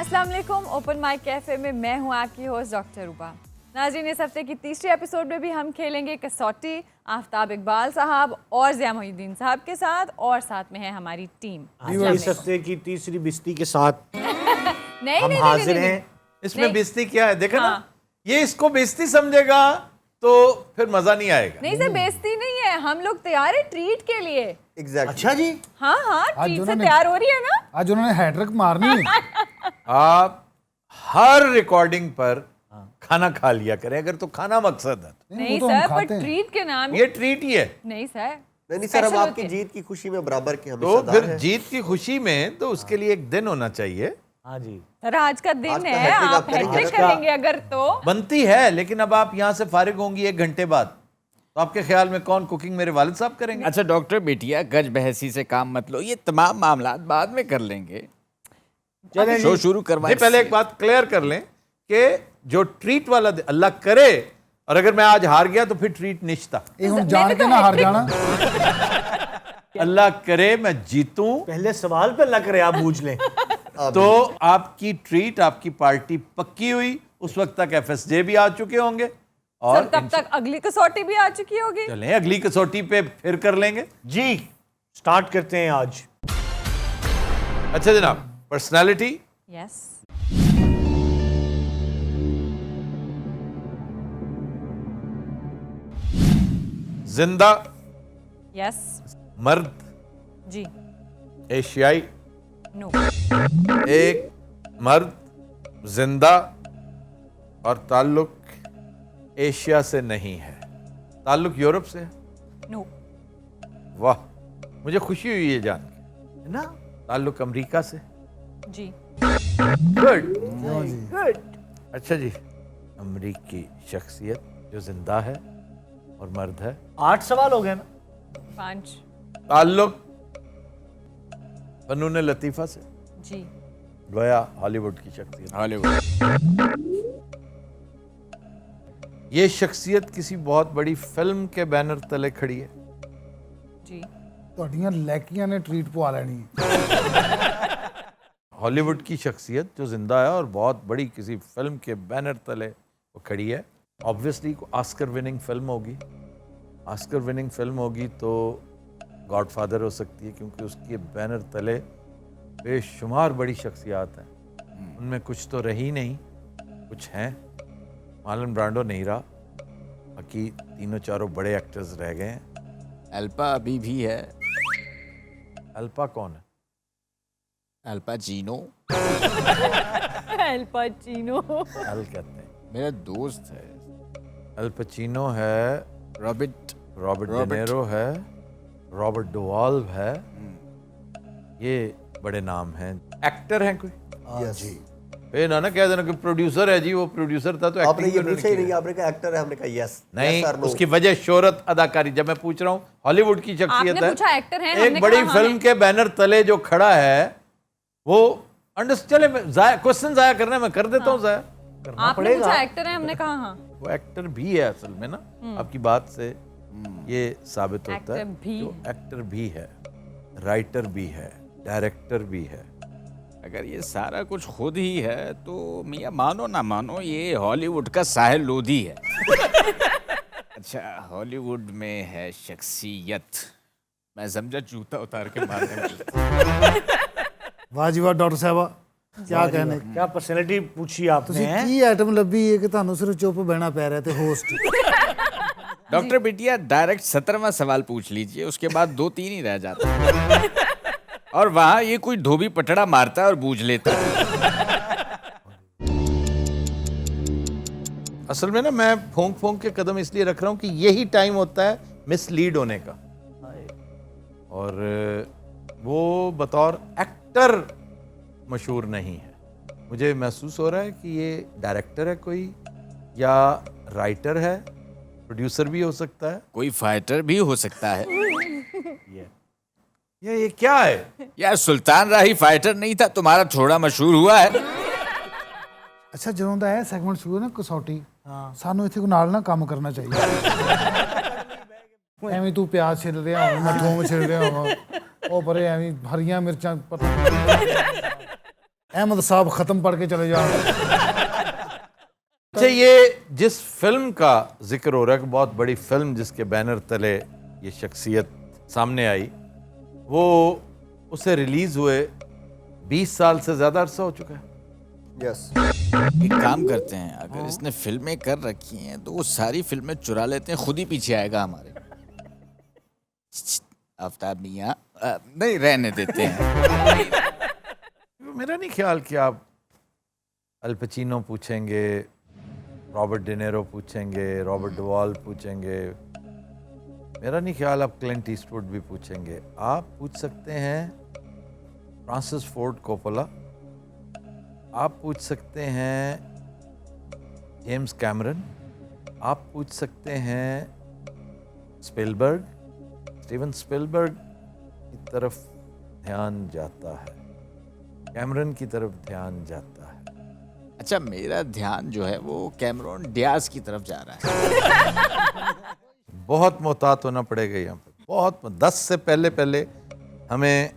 अस्सलाम वालेकुम। Open mic cafe में मैं हूं आपकी होस्ट डॉक्टर रूबा। नाज़रीन, इस हफ्ते की तीसरी एपिसोड में भी हम खेलेंगे कसौटी आफ्ताब इकबाल साहब और ज़िया मोहिउद्दीन साहब के साथ, और साथ में है हमारी टीम। इस हफ्ते की तीसरी बिस्ती के साथ नहीं हाजिर हैं। इसमें बेइज्जती क्या है? देखा ना, ये इसको बेइज्जती समझेगा तो फिर मजा नहीं आएगा। नहीं सर, बेइज्जती नहीं है, हम लोग तैयार है ट्रीट के लिए। अच्छा जी, हाँ, ट्रीट से तैयार हो रही है ना। आज उन्होंने हैट्रिक मारनी है। आप हर रिकॉर्डिंग पर खाना खा लिया करें अगर तो खाना मकसद है। नहीं वो तो हम सर, पर खाते हैं। ट्रीट के नाम ये ट्रीट ही है। नहीं सर, नहीं सर, हम Special आपकी होती है। जीत की खुशी में बराबर के तो हमेशा फिर जीत की खुशी में तो उसके लिए एक दिन होना चाहिए। हाँ जी, सर आज का दिन आज का है, हैट्रिक आप आप करेंगे हैट्रिक ना? करेंगे अगर तो। बनती है, लेकिन अब आप यहाँ से फारिग होंगी 1 घंटे बाद, तो आपके ख्याल में कौन कुकिंग मेरे वालिद साहब करेंगे? अच्छा डॉक्टर बिटिया, गज बहसी से काम मत लो, ये तमाम मामलात बाद में कर लेंगे। चलें शो जी। शुरू करवाएं। नहीं, पहले एक बात क्लियर कर लें कि जो ट्रीट वाला अल्लाह करे, और अगर मैं आज हार गया तो फिर ट्रीट निश्ता। ये हम जान के ना हार जाना। अल्लाह करे मैं जीतूं पहले सवाल पे अल्लाह करे आप बूझ लें। तो आपकी ट्रीट, आपकी पार्टी पक्की हुई। उस वक्त तक एफएसजे भी आ चुके होंगे सर और तब तक अगली कसौटी भी आ चुकी होगी। चलें अगली कसौटी पे फिर कर लेंगे। जी, स्टार्ट करते हैं आज। अच्छा जनाब, पर्सनालिटी यस। जिंदा, यस। मर्द, जी। एशियाई, नो। एक मर्द जिंदा और ताल्लुक एशिया से नहीं है, ताल्लुक यूरोप से है। नो। वाह, मुझे खुशी हुई ये जान के, है ना? ताल्लुक अमेरिका से। जी। Good good. अच्छा जी, अमेरिकी शख्सियत जो जिंदा है और मर्द है। 8 सवाल हो गए ना? 5। ताल्लुक फनून लतीफ़ा से। जी। गोया हॉलीवुड की शख्सियत। हॉलीवुड। ये शख्सियत किसी बहुत बड़ी फिल्म के बैनर तले खड़ी है। जी। ਤੁਹਾਡੀਆਂ ਲੈਕੀਆਂ ने ट्रीट पवा लेनी है। हॉलीवुड की शख्सियत जो जिंदा है और बहुत बड़ी किसी फिल्म के बैनर तले वो खड़ी है। ऑब्वियसली ऑस्कर विनिंग फिल्म होगी। ऑस्कर विनिंग फिल्म होगी तो गॉडफादर हो सकती है, क्योंकि उसके बैनर तले बेशुमार बड़ी शख्सियात हैं। उनमें कुछ तो रही नहीं, कुछ हैं। मार्लन ब्रांडो नहीं रहा, बाकी तीनों चारों बड़े एक्टर्स रह गए हैं। अल्पा अभी भी है। अल्पा कौन है? अल्पा चीनो अल पचिनो। अल कहते हैं। मेरा दोस्त है। अल पचिनो है, रॉबर्ट रॉबर्ट रॉबर्ट। डेनेरो है, रॉबर्ट डोवाल्व है। ये बड़े नाम हैं। एक्टर हैं कोई? यस जी। ये ना कह देना कि प्रोड्यूसर है जी, वो प्रोड्यूसर था तो आपने एक्टिंग ये भी पूछा ही उन्होंने नहीं, आपने कहा एक्टर है, हमने कहा यस। नहीं, उसकी वजह शोहरत, अदाकारी। जब मैं पूछ रहा हूँ हॉलीवुड की शख्सियत आपने है, पूछा एक्टर है, हमने एक बड़ी कहा हाँ फिल्म है। के बैनर तले जो खड़ा है वो चले, क्वेश्चन जाया करना है, मैं कर देता हूँ जाया। करना आपने पड़ेगा। पूछा एक्टर है, हमने कहा हाँ। वो एक्टर भी है असल में ना, आपकी बात से ये साबित होता है एक्टर भी जो एक्टर भी है, राइटर भी है, डायरेक्टर भी है। अगर ये सारा कुछ खुद ही है तो मियाँ मानो ना मानो ये हॉलीवुड का साहिल लोधी है। अच्छा, हॉलीवुड में है शख्सियत, मैं समझा जूता उतार के मारने वाला। वाह जी वाह डॉक्टर साहबा, क्या कहने। क्या पर्सनैलिटी पूछी आपने? ਤੁਸੀਂ ਕੀ ਆਈਟਮ ਲੱਭੀ ਹੈ ਕਿ ਤੁਹਾਨੂੰ ਸਿਰਫ ਚੁੱਪ ਬਹਿਣਾ ਪੈ ਰਿਹਾ ਤੇ ਹੋਸਟ। डॉक्टर बिटिया, डायरेक्ट 17वां सवाल पूछ लीजिए, उसके बाद 2-3 ही रह जाते हैं। और वहां ये कोई धोबी पटड़ा मारता है और बूझ लेता है। असल में ना मैं फोंक फोंक के कदम इसलिए रख रहा हूँ कि यही टाइम होता है मिसलीड होने का, और वो बतौर एक्टर मशहूर नहीं है। मुझे महसूस हो रहा है कि ये डायरेक्टर है कोई, या राइटर है, प्रोड्यूसर भी हो सकता है। कोई फाइटर भी हो सकता है। ये क्या है? यार सुल्तान राही फाइटर नहीं था, तुम्हारा थोड़ा मशहूर हुआ है। ਅੱਛਾ, ਜਦੋਂ ਦਾ ਇਹ ਸੈਗਮੈਂਟ ਸ਼ੁਰੂ ਨਾ ਕਸੌਟੀ, ਸਾਨੂੰ ਇੱਥੇ ਕੋ ਨਾਲ ਨਾ ਕੰਮ ਕਰਨਾ ਚਾਹੀਦਾ। ਐਵੇਂ ਤੂੰ ਪਿਆਜ਼ ਛਿੱਲ ਰਿਹਾ ਹੋਵੇਂ, ਮੈਂ ਥੋਮ ਛਿੱਲ ਰਿਹਾ ਹੋਵਾਂ, ਉਹ ਪਰੇ ਐਵੇਂ ਹਰੀਆਂ ਮਿਰਚਾਂ ਪਤਾ अहमद साहब खत्म पढ़ के चले जाओ। अच्छा, ये जिस फिल्म का जिक्र हो रहा है कि बहुत बड़ी फिल्म जिसके बैनर तले ये शख्सियत सामने आई, वो उसे रिलीज हुए 20 साल से ज्यादा अरसा हो चुका है। यस एक काम करते हैं, अगर इसने फिल्में कर रखी हैं तो वो सारी फिल्में चुरा लेते हैं, खुद ही पीछे आएगा हमारे। आफ्ताब मियाँ नहीं रहने देते हैं। मेरा नहीं ख्याल कि आप अल पचीनो पूछेंगे, रॉबर्ट डिनेरो पूछेंगे, रॉबर्ट डुवाल पूछेंगे, मेरा नहीं ख्याल आप क्लिंट ईस्टवुड भी पूछेंगे। आप पूछ सकते हैं फ्रांसिस फोर्ड कोपोला, आप पूछ सकते हैं जेम्स कैमरन, आप पूछ सकते हैं स्पिलबर्ग। स्टीवन स्पिलबर्ग की तरफ ध्यान जाता है, कैमरन की तरफ ध्यान जाता है। अच्छा, मेरा ध्यान जो है वो कैमरॉन डियाज की तरफ जा रहा है। बहुत मोहतात होना पड़ेगा यहाँ पर, बहुत 10 से पहले हमें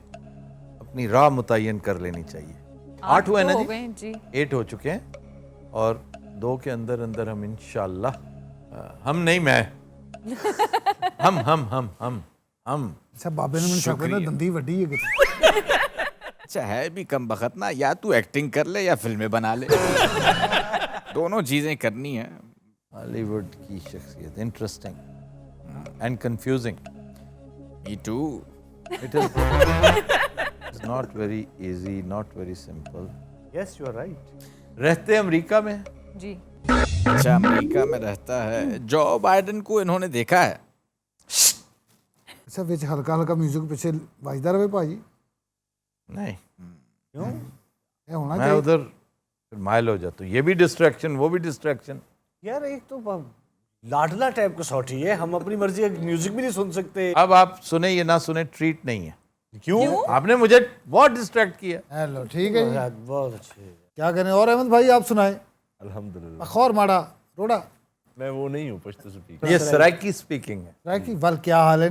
अपनी राह मुतय्यन कर लेनी चाहिए। 8 हुए ना हो जी? गए जी। 8 हो चुके हैं और 2 के अंदर अंदर हम इंशाल्लाह, हम नहीं मैं हम अच्छा बाबे ने मैंने कहा दंदी वड्डी है कितनी। अच्छा है भी कम बखत ना, या तू एक्टिंग कर ले या फिल्में बना ले, दोनों चीजें करनी है। हॉलीवुड की शख्सियत interesting and confusing. Me too. It is not very easy, not very simple. Yes you are right. रहते अमेरिका में जी। अच्छा, अमेरिका में रहता है। जो बाइडन को इन्होंने देखा है? अच्छा विच हल्का हल्का म्यूजिक पीछे बजदा रहे भाजी, नहीं, क्यों? ये होना मैं चाहिए। उधर फिर माइल हो जाता हूँ, ये भी डिस्ट्रैक्शन वो भी डिस्ट्रैक्शन। यार एक तो लाडला टाइप कसौटी है, हम अपनी मर्जी का म्यूजिक भी नहीं सुन सकते। अब आप सुने ये ना सुने ट्रीट नहीं है। क्यों? आपने मुझे बहुत डिस्ट्रैक्ट किया। हेलो ठीक है जी, बहुत अच्छे। क्या करें। और अहमद भाई आप सुनाए। अल्हम्दुलिल्लाह। अखौर माड़ा रोड़ा मैं वो नहीं हूँ पश्तो स्पीकर। ये सराइकी स्पीकिंग है। राय की वल क्या हाल है,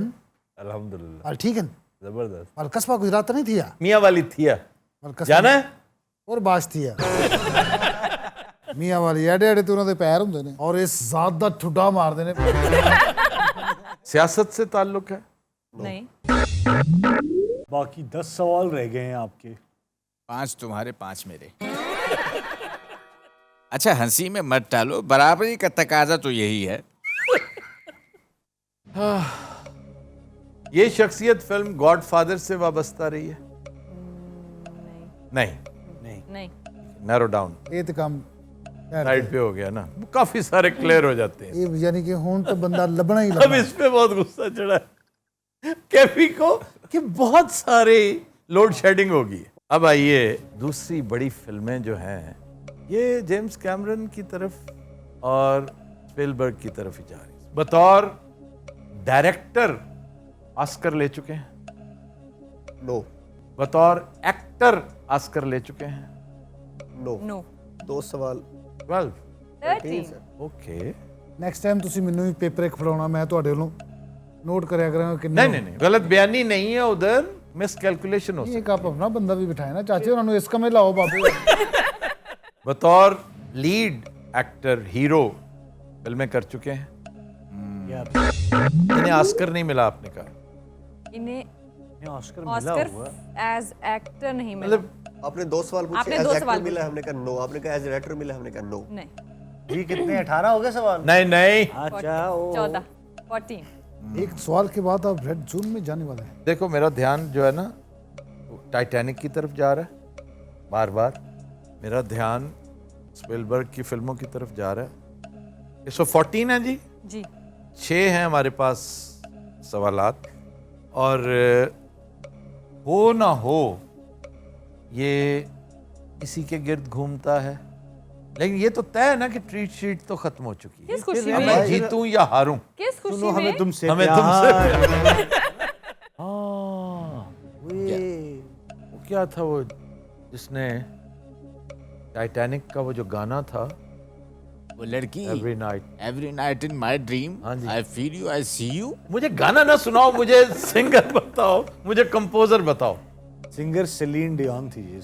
अल्हम्दुलिल्लाह वल ठीक है, जबरदस्त। वल कस्बा गुजरात नहीं थिया, मियाँ वाली थिया वल कस्बा जाना है। और बाश थिया मियाँ वाली एडे एडे तो उन्होंने पैर होंगे ने और इस जात दा ठुड्डा मार देने। सियासत से ताल्लुक है। नहीं। बाकी 10 सवाल रह गए हैं आपके। 5 तुम्हारे 5 मेरे। अच्छा, हंसी में मत टालो, बराबरी का तकाजा तो यही है। ये शख्सियत फिल्म गॉडफादर से वाबस्ता रही है? नहीं, नहीं। नैरो डाउन, ये तो काम साइड पे हो गया ना, काफी सारे क्लियर हो जाते हैं। ये यानी कि हुन तो बंदा लबना ही अब लबना। इस पे बहुत गुस्सा चढ़ा है कैफी को कि बहुत सारे लोड शेडिंग होगी। अब आइए दूसरी बड़ी फिल्में जो हैं, ये जेम्स कैमरन की तरफ और स्पिलबर्ग की तरफ ही जा रही है। बतौर डायरेक्टर ऑस्कर ले चुके हैं, नो बतौर एक्टर ऑस्कर ले चुके हैं। No no. 2 सवाल 12 13। ओके। नेक्स्ट टाइम ਤੁਸੀਂ ਮੈਨੂੰ ਵੀ ਪੇਪਰ ਇੱਕ ਫੜਾਉਣਾ, ਮੈਂ ਤੁਹਾਡੇ ਵੱਲੋਂ ਨੋਟ ਕਰਿਆ ਕਰਾਂਗਾ ਕਿੰਨੇ। नहीं नहीं नहीं, गलत बयानी नहीं है, उधर मिस कैलकुलेशन हो सकती है। एक आप अपना बंदा भी बिठाए ना चाचे ਉਹਨਾਂ ਨੂੰ ਇਸ ਕਮਰੇ ਲਾਓ ਬਾਬੂ। बतौर लीड एक्टर हीरो फिल्में कर चुके हैं। इन्हें ऑस्कर नहीं मिला, आपने कहा। इन्हें ऑस्कर मिला ऑस्कर हुआ। एज एक्टर नहीं मिला। मतलब आपने 2 सवाल पूछे, आपने एज 2 एक्टर सवाल मिला हमने कहा नो, आपने कहा एज डायरेक्टर मिला हमने कहा नो। नहीं। जी कितने 18 हो गए सवाल? नहीं नहीं, अच्छा ओ 14 14। एक सवाल के बाद आप रेड जोन में जाने वाले हैं। देखो मेरा ध्यान जो है ना वो टाइटैनिक की तरफ जा रहा है बार बार, मेरा ध्यान स्पिलबर्ग की फिल्मों की तरफ जा रहा है। 114 है जी, जी। 6 हैं हमारे पास सवालात, और हो ना हो ये इसी के गिर्द घूमता है, लेकिन ये तो तय है ना कि ट्रीट शीट तो खत्म हो चुकी है। किस खुशी अब में? मैं जीतूं या हारूं, किस खुशी सुनो, हमें में? तुमसे हमें प्यार। हाँ, वे। वो क्या था वो जिसने टाइटैनिक का वो जो गाना था, वो लड़की every night. Every night in my dream हाँ जी। I feel you, I see you. मुझे गाना ना सुनाओ, मुझे सिंगर बताओ, मुझे कंपोजर बताओ। सिंगर सेलिन डियोन थी जी।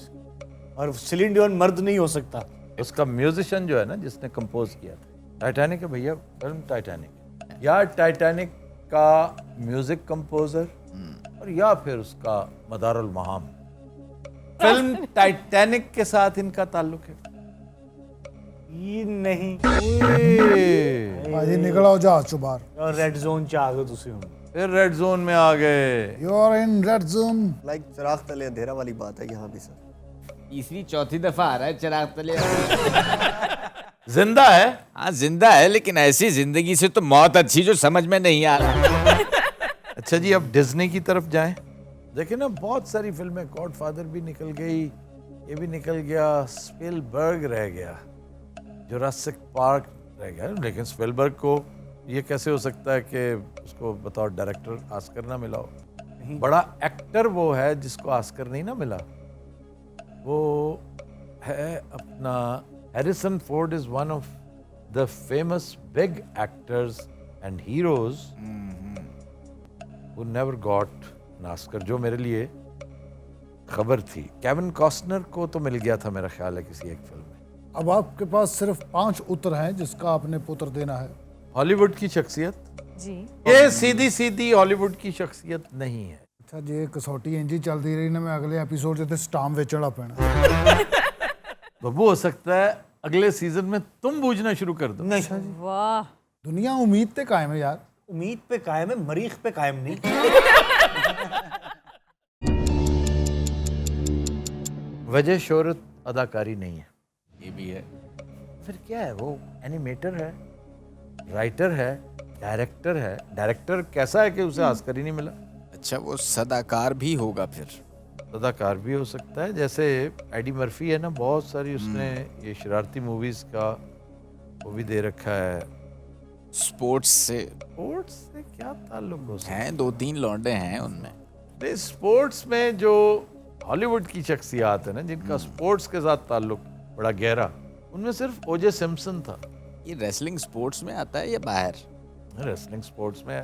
और सिलीन डियोन मर्द नहीं हो सकता। उसका म्यूजिशियन जो है ना, जिसने कंपोज किया था, टाइटैनिक है भैया, फिल्म टाइटैनिक, या टाइटैनिक का म्यूजिक कंपोजर और या फिर उसका मदारुल महाम। फिल्म टाइटैनिक के साथ इनका ताल्लुक है। ये नहीं भाजी निकल आओ जहाज चो बाहर। और रेड जोन च आ गए तुसी हुण। फिर रेड जोन में आ गए। You are in red zone. Like चिराग तले अंधेरा वाली बात है यहाँ भी सर। तीसरी चौथी दफा आ रहा है चिराग तले। जिंदा है। हाँ जिंदा है, लेकिन ऐसी जिंदगी से तो मौत अच्छी जो समझ में नहीं आ रहा। अच्छा जी, अब डिज्नी की तरफ जाएं। देखिए ना, बहुत सारी फिल्में, गॉडफादर भी निकल गई, ये भी निकल गया, स्पिलबर्ग रह गया, जुरासिक पार्क रह गया। लेकिन स्पिलबर्ग को ये कैसे हो सकता है कि उसको बतौर डायरेक्टर ऑस्कर ना मिला हो? बड़ा एक्टर वो है जिसको ऑस्कर नहीं ना मिला, वो है अपना Harrison Ford. Is one of the famous big actors and heroes who never got an Oscar, जो मेरे लिए खबर थी। केविन कॉस्टनर को तो मिल गया था मेरा ख्याल है किसी एक फिल्म में। अब आपके पास सिर्फ 5 उत्तर हैं जिसका आपने पुत्र देना है। हॉलीवुड की शख्सियत, जी ये सीधी सीधी हॉलीवुड की शख्सियत नहीं है। अच्छा जे कसौटी इंजी चलती रही ना, मैं अगले एपीसोड से स्टाम बेचना पैना। बब्बू, हो सकता है अगले सीजन में तुम बूझना शुरू कर दो। नहीं वाह, दुनिया उम्मीद पे कायम है यार। उम्मीद पे कायम है, मरीख पे कायम नहीं। वजह शोहरत अदाकारी नहीं है। ये भी है। फिर क्या है? वो एनिमेटर है, राइटर है, डायरेक्टर है। डायरेक्टर कैसा है कि उसे ऑस्कर ही नहीं मिला? अच्छा, वो सदाकार भी होगा फिर। अदाकार भी हो सकता है, जैसे एडी मर्फी है ना, बहुत सारी उसने ये शरारती मूवीज का वो भी दे रखा है। स्पोर्ट्स से स्पोर्ट्स से क्या ताल्लुक हो सकता हैं, 2-3 लौंडे हैं उनमें। है? स्पोर्ट्स में जो हॉलीवुड की शख्सियात है ना, जिनका स्पोर्ट्स के साथ ताल्लुक बड़ा गहरा, उनमें सिर्फ ओजे सिम्पसन था। ये रेसलिंग स्पोर्ट्स में आता है या बाहर? रेसलिंग स्पोर्ट्स में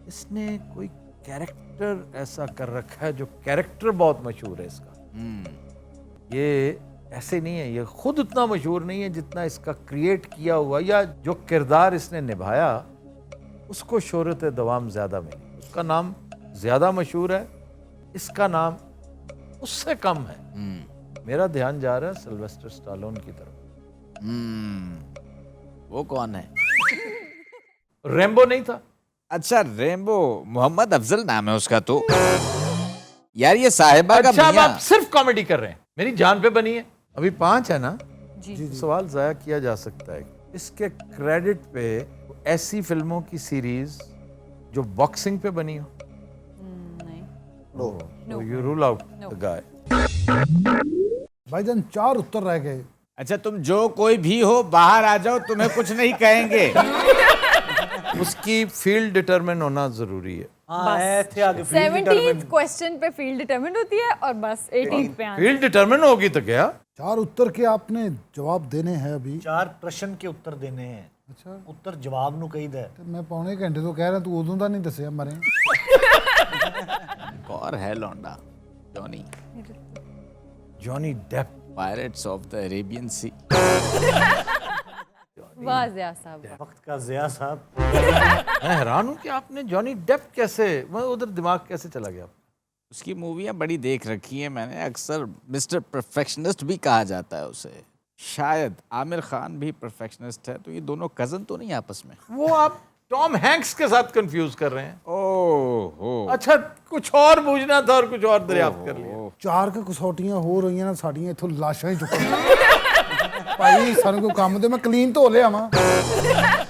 इसने कोई कैरेक्टर ऐसा कर रखा है जो कैरेक्टर बहुत मशहूर है इसका। ये ऐसे नहीं है, ये खुद उतना मशहूर नहीं है जितना इसका क्रिएट किया हुआ या जो किरदार इसने निभाया उसको शोहरत दवाम ज्यादा मिली। उसका नाम ज्यादा मशहूर है, इसका नाम उससे कम है। मेरा ध्यान जा रहा है सिल्वेस्टर स्टालोन की तरफ। वो कौन है? रेम्बो नहीं था? अच्छा, रेम्बो। मोहम्मद अफजल नाम है उसका तो। यार ये साहिबा का अच्छा, अब मियां। आप सिर्फ कॉमेडी कर रहे हैं, मेरी जान पे बनी है। अभी 5 है ना? जी सवाल जाया किया जा सकता है। इसके क्रेडिट पे ऐसी फिल्मों की सीरीज जो बॉक्सिंग पे बनी हो। नहीं, no you rule out No. The guy. भाईजान 4 उत्तर रह गए। अच्छा, तुम जो कोई भी हो बाहर आ जाओ, तुम्हें कुछ नहीं कहेंगे। उसकी फील्ड डिटरमिन होना जरूरी है। हाँ, है थे आगे। 17th क्वेश्चन पे फील्ड डिटरमिन होती है और बस 18th पे आंसर। फील्ड डिटरमिन होगी तो क्या? 4 उत्तर के आपने जवाब देने हैं अभी। 4 प्रश्न के उत्तर देने हैं। अच्छा, उत्तर जवाब ਨੂੰ ਕਹੀਦਾ ਹੈ। ਤੇ मैं पौने घंटे तो कह रहा तू उदों ਦਾ नहीं दसिया मरे। और है लौंडा, Johnny, Johnny Depp. Pirates of the Arabian Sea. वाह ज़िया साहब, वक्त का ज़िया साहब। मैं हैरान हूँ कि आपने जॉनी डेप कैसे, मैं उधर दिमाग कैसे चला गया? उसकी मूवियाँ बड़ी देख रखी है मैंने। अक्सर मिस्टर परफेक्शनिस्ट भी कहा जाता है उसे। शायद आमिर खान भी परफेक्शनिस्ट है, तो ये दोनों कजन तो नहीं आपस में? वो आप टॉम हैंक्स के साथ कंफ्यूज कर रहे हैं। ओह, अच्छा, कुछ और बूझना था और कुछ और दरियाफ्त कर लिया। 4 के कसौटियां हो रही ना साड़ियां इथों लाशां ही चुक भाई सारे को काम दे मैं क्लीन तो ले आवा।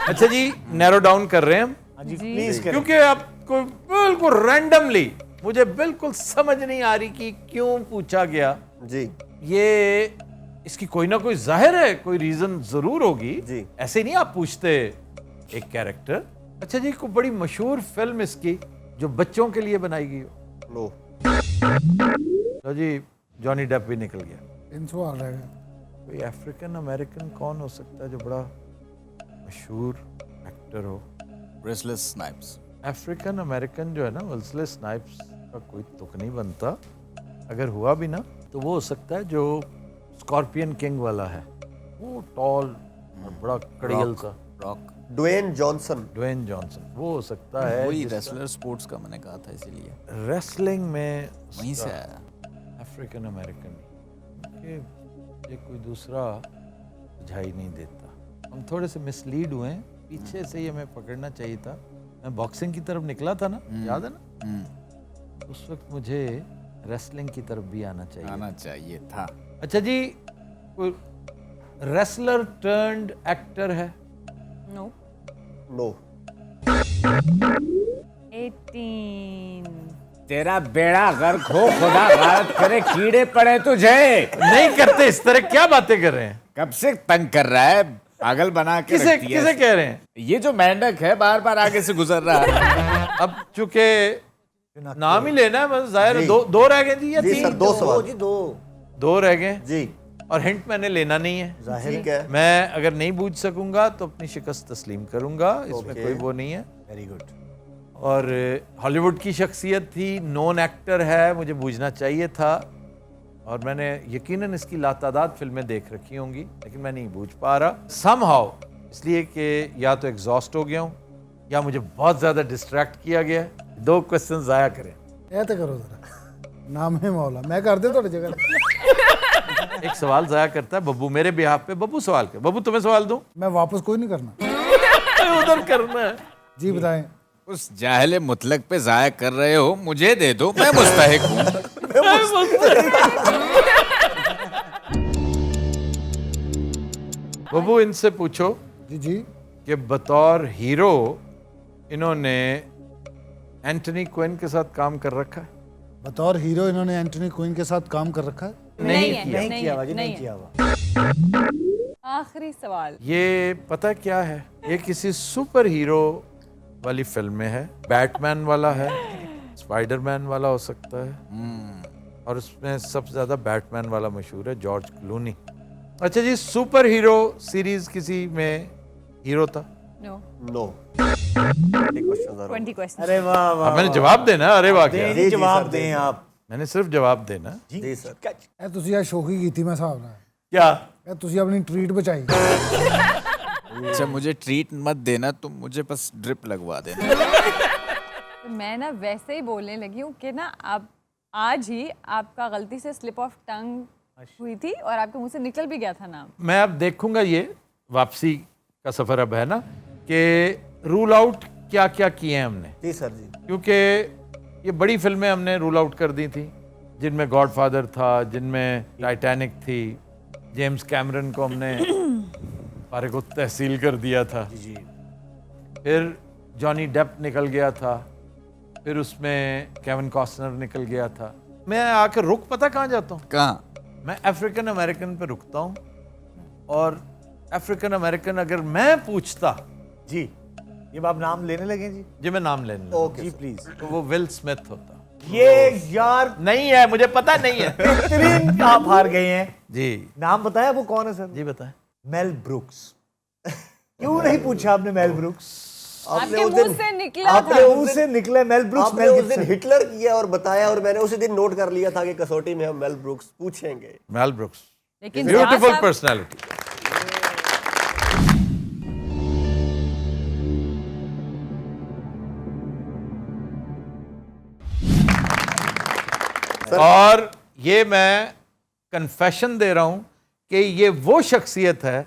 अच्छा जी, नैरो डाउन कर रहे हैं हम, हाँ जी, प्लीज करें। क्योंकि आपको बिल्कुल रैंडमली, मुझे बिल्कुल समझ नहीं आ रही कि क्यों पूछा गया। जी ये इसकी कोई ना कोई जाहिर है, कोई रीजन जरूर होगी। जी। ऐसे नहीं आप पूछते एक कैरेक्टर। अच्छा जी, कोई बड़ी मशहूर फिल्म इसकी जो बच्चों के लिए बनाई गई हो। नो तो जी, जॉनी डेप भी निकल गया। 3 सवाल रह गए। कोई अफ्रीकन अमेरिकन कौन हो सकता है जो बड़ा मशहूर एक्टर हो? Wesley Snipes. अफ्रीकन अमेरिकन जो है ना, वेस्ले स्नाइप्स का कोई तुक नहीं बनता। अगर हुआ भी ना तो वो हो सकता है जो स्कॉर्पियन किंग वाला है, वो टॉल और बड़ा कड़ियल सा, Rock, Dwayne Johnson. Dwayne Johnson, वो हो सकता है। वही रेसलर स्पोर्ट्स का मैंने कहा था इसीलिए रेसलिंग में वहीं से आया। अफ्रीकन अमेरिकन, ये कोई दूसरा सुझाई नहीं देता। हम थोड़े से मिसलीड हुए हैं, पीछे से ये हमें पकड़ना चाहिए था। मैं बॉक्सिंग की तरफ निकला था ना, याद है ना? उस वक्त मुझे रेसलिंग की तरफ भी आना चाहिए था। अच्छा जी, कोई रेसलर टर्न्ड एक्टर है? नो। नो। 18। तेरा बेड़ा गर्क हो, खुदा गारत करे, कीड़े पड़े तुझे। नहीं करते इस तरह, क्या बातें कर रहे हैं? कब से तंग कर रहा है, पागल बना के किसे रखती है। किसे कह रहे हैं? ये जो मेंढक है बार बार आगे से गुजर रहा है। अब चूंकि नाम ही लेना है, बस जाहिर है। दो रह गए जी या जी तीन? सर, 2 सवाल। जी 2। दो रह गए जी और हिंट मैंने लेना नहीं है। जाहिर ठीक है। मैं अगर नहीं बूझ सकूंगा तो अपनी शिकस्त तस्लीम करूंगा, इसमें Okay. कोई वो नहीं है। Very good. और हॉलीवुड की शख्सियत थी, नॉन एक्टर है, मुझे बूझना चाहिए था। और मैंने यकीनन इसकी लातादाद फिल्में देख रखी होंगी, लेकिन मैं नहीं बूझ पा रहा समहाउ, इसलिए कि या तो एग्जॉस्ट हो गया हूँ या मुझे बहुत ज़्यादा डिस्ट्रैक्ट किया गया है। 2 क्वेश्चन ज़ाया करें। ਇਹ ਤੇ ਕਰੋ ਜ਼ਰਾ, ਨਾਮ ਹੈ ਮੌਲਾ, मैं कर दे ਤੁਹਾਡੀ जगह ਤੇ। एक सवाल ज़ाया करता है बब्बू, मेरे बिहाफ पे। बब्बू सवाल कर। बब्बू तुम्हें सवाल दूं? मैं वापस कोई नहीं करना। उधर करना है। जी बताएं। उस जाहले मुतलक पे जाया कर रहे हो, मुझे दे दो, मैं मुस्तहिक हूँ। बब्बू इनसे पूछो जी जी। कि बतौर हीरो इन्होंने एंटनी क्विन के साथ काम कर रखा है? बतौर हीरो इन्होंने एंटनी क्वीन के साथ काम कर रखा है। नहीं है, नहीं नहीं किया है, हुआ जी, नहीं नहीं किया हुआ। आखिरी सवाल। ये पता क्या है, ये किसी सुपर हीरो वाली फिल्म में है। बैटमैन वाला है, स्पाइडरमैन वाला हो सकता है, और उसमें सबसे ज्यादा बैटमैन वाला मशहूर है, जॉर्ज क्लूनी। अच्छा जी, सुपर हीरो सीरीज किसी में हीरो था? नो। नो। 20 क्वेश्चन। अरे वाह वाह। अब मैंने जवाब देना, अरे वाह क्या, नहीं जवाब दें आप। मैंने सिर्फ जवाब देना। जी सर। ਇਹ ਤੁਸੀਂ ਆ ਸ਼ੋਕੀ ਕੀਤੀ ਮੈਂ ਹਿਸਾਬ ਨਾਲ। क्या? ਇਹ ਤੁਸੀਂ ਆਪਣੀ ਟ੍ਰੀਟ ਬਚਾਈ। अच्छा, मुझे ट्रीट मत देना, तुम मुझे बस ड्रिप लगवा देना। तो मैं ना वैसे ही बोलने लगी हूँ कि ना आप आज ही आपका गलती से स्लिप ऑफ टंग हुई थी और आपके मुंह से निकल भी गया था नाम। मैं अब देखूंगा, ये वापसी का सफर अब है ना, कि रूल आउट क्या क्या किए हैं हमने, जी सर जी। क्योंकि ये बड़ी फिल्में हमने रूल आउट कर दी थी, जिनमें गॉडफादर था, जिनमें टाइटैनिक थी, जेम्स कैमरन को हमने फारिग तहसील कर दिया था, जी। फिर जॉनी डेप निकल गया था, फिर उसमें केविन कॉस्टनर निकल गया था। मैं आकर रुक पता कहाँ जाता हूँ? कहाँ? मैं अफ्रीकन अमेरिकन पे रुकता हूँ, और अफ्रीकन अमेरिकन अगर मैं पूछता, जी ये आप नाम लेने लगे जी? जी मैं नाम लेने लगा, ओके जी सर। प्लीज। तो वो विल स्मिथ होता। ये यार नहीं है, मुझे पता नहीं है। बेहतरीन आप हार गए हैं। जी नाम बताया वो कौन है सर? जी बताएं। Mel Brooks. क्यों नहीं पूछा आपने मेल ब्रुक्स? आपके मुंह से निकला आपके था। मुंह से निकले मेल ब्रुक्स। आपने उस दिन हिटलर किया और बताया, और मैंने उसी दिन नोट कर लिया था कि कसौटी में हम मेल ब्रुक्स पूछेंगे। मेल ब्रुक्स, लेकिन ब्यूटीफुल साहब- पर्सनालिटी। और ये मैं कन्फेशन दे रहा हूं कि ये वो शख्सियत है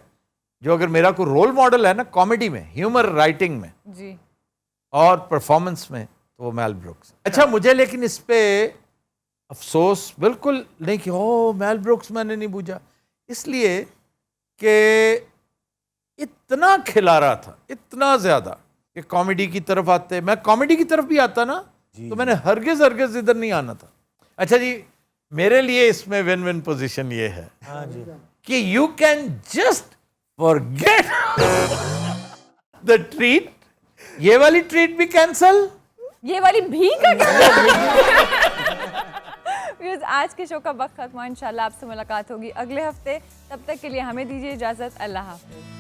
जो अगर मेरा कोई रोल मॉडल है ना कॉमेडी में, ह्यूमर राइटिंग में जी और परफॉर्मेंस में, तो वो मेल ब्रुक्स। अच्छा, मुझे लेकिन इस पे अफसोस बिल्कुल नहीं कि ओ मेल ब्रुक्स मैंने नहीं बूझा, इसलिए कि इतना खिला रहा था, इतना ज्यादा कि कॉमेडी की तरफ आते, मैं कॉमेडी की तरफ भी आता ना, तो मैंने हरगिज हरगिज इधर नहीं आना था। अच्छा जी, मेरे लिए इसमें विन विन पोजीशन ये है कि you can just forget the treat, ये वाली ट्रीट भी कैंसल, ये वाली भी का व्यूअर्स, आज के शो का वक्त खत्म हुआ। इंशाल्लाह आपसे मुलाकात होगी अगले हफ्ते। तब तक के लिए हमें दीजिए इजाजत। अल्लाह हाफिज।